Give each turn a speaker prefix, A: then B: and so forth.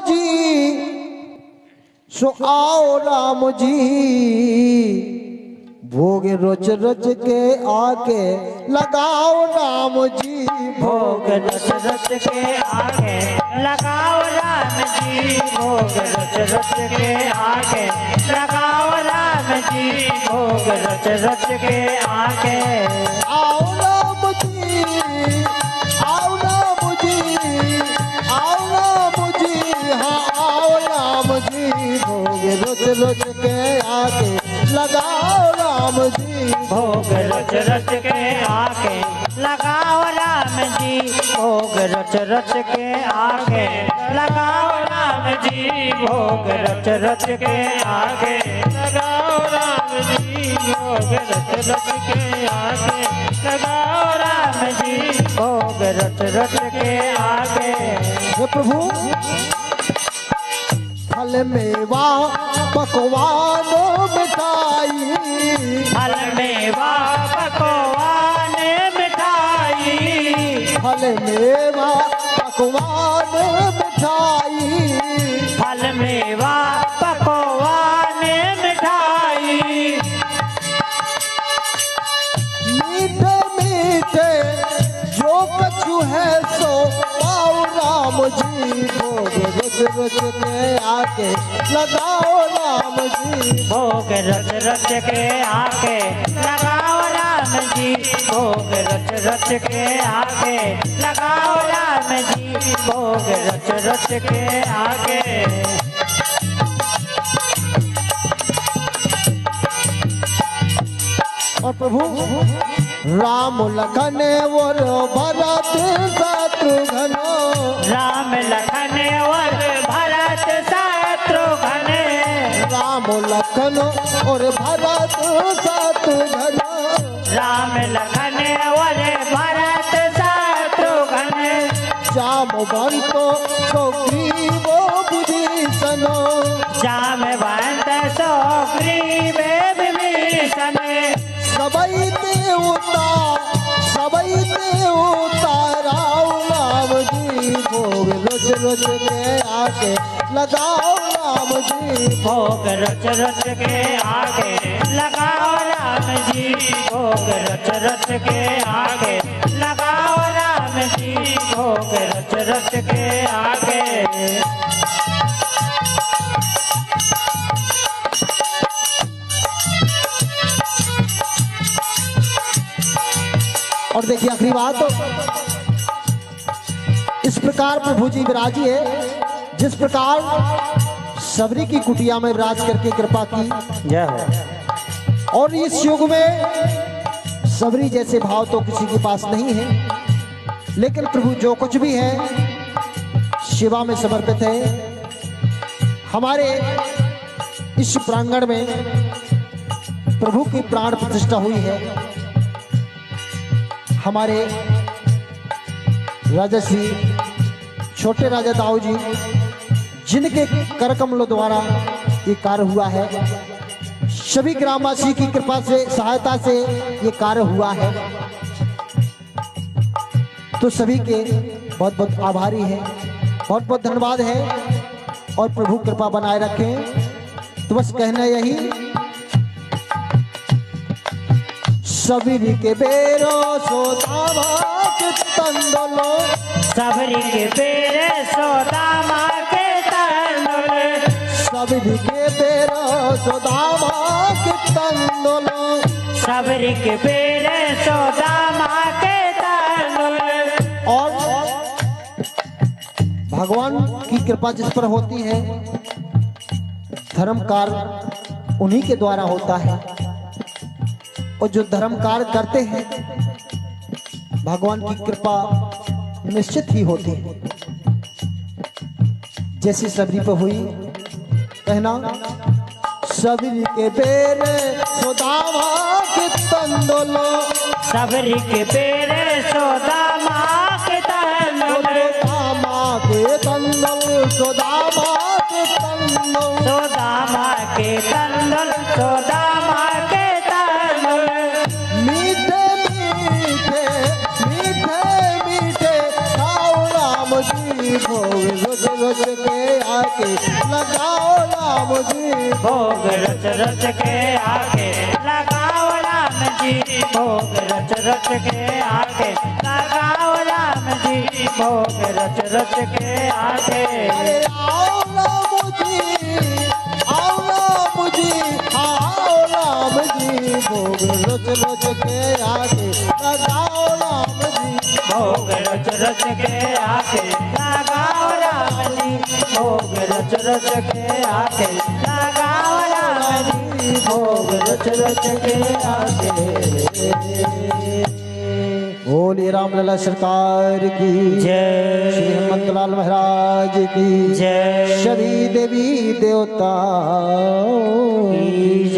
A: जी सो आओ राम जी, भोग रच रच के आके लगाओ राम जी,
B: भोग रच रच के आगे लगाओ राम जी, भोग रच रच के आगे लगाओ राम जी, भोग रच रच के आगे।
A: आओ राम जी, आओ राम जी, आओ राम जी, हाँ आओ राम जी, भोग रच रच के आके लगाओ राम जी,
B: भोग रच रच के आगे लगाओ राम जी, भोग रच रच के आगे लगाओ राम जी, भोग रच रच के आगे लगाओ राम जी, भोग रच रच के आगे लगाओ राम जी, भोग रच रच के आगे।
A: हे प्रभु फल मेवा पकवान मिठाई,
B: फल मेवा पकवान मिठाई,
A: फल मेवा पकवान मिठाई,
B: फल मेवा पकवान मिठाई,
A: मीठे मीठे जो कछु है सो पाओ राम जी, भोग रच रच के आके लगाओ राम जी,
B: भोग रच रच के आगे लगाओ राम जी, भोग रच रच के आगे लगाओ राम जी, भोग रच रच के आगे।
A: और प्रभु राम लखन और भरत शत्रुघ्न,
B: राम लखन और भरत शत्रुघ्न,
A: राम लखन और भरत शत्रुघ्न,
B: राम लखन और भरत शत्रुघ्न,
A: जामवंत सुग्रीव विभीषण,
B: जामवंत सुग्रीव विभीषण,
A: सबई देवता राम राम जी, भोग रच रच के आके लगाओ राम जी,
B: भोग रच रच के आगे लगाओ राम जी, भोग रच रच के आगे लगाओ राम जी, भोग रच रच के आगे।
A: और देखिए आखिरी बात, इस प्रकार प्रभु जी विराजी है जिस प्रकार सबरी की कुटिया में विराज करके कृपा की
B: जय हो।
A: और इस युग में सबरी जैसे भाव तो किसी के पास नहीं है, लेकिन प्रभु जो कुछ भी है शिवा में समर्पित है। हमारे इस प्रांगण में प्रभु की प्राण प्रतिष्ठा हुई है। हमारे राजा श्री छोटे राजा दाऊ जी जिनके कर कमलों द्वारा ये कार्य हुआ है, सभी ग्रामवासी की कृपा से सहायता से ये कार्य हुआ है, तो सभी के बहुत बहुत आभारी हैं, बहुत बहुत धन्यवाद है। और प्रभु कृपा बनाए रखें। तो बस कहना यही, सबरी के बेरो सोदामा के तंदलो,
B: सबरी के बेरे सोदामा के तंदुल,
A: सबरी के बेरो सोदामा के तंदलो,
B: सबरी के बेरे सोदामा के तंदुल।
A: और भगवान की कृपा जिस पर होती है, धर्म कार्य उन्हीं के द्वारा होता है, और जो धर्म कार्य करते हैं भगवान की कृपा निश्चित ही होती है। जैसी सबरी पर हुई, कहना सबरी के बेरे सोदामा के तंदोलो,
B: सबरी के बेरे सोदामा के तंदुल,
A: सोदामा के तंदोल, सोदामा के तंदोल,
B: सोदामा के तंदुल, सोदामा के तंदुल।
A: मीठे मीठे मीठे मीठे खाओ राम जी, भोग रच रच के आके लगाओ राम जी
B: भोग रच रच के आके लगाओ राम जी भोग रच रच के आके लगाओ राम जी भोग रच रच के आके
A: अरे आओ राम जी आओ राम जी आओ राम जी भोग रच रच के आके लगाओ राम जी
B: भोग रच रच के आके लगाओ राम जी भोग रच रच के आके लगाओ राम जी भोग रच रच के आके
A: बोलिए रामलला सरकार की
B: जय
A: श्री हनुमंतलाल महाराज की
B: जय
A: सभी देवी देवता
B: की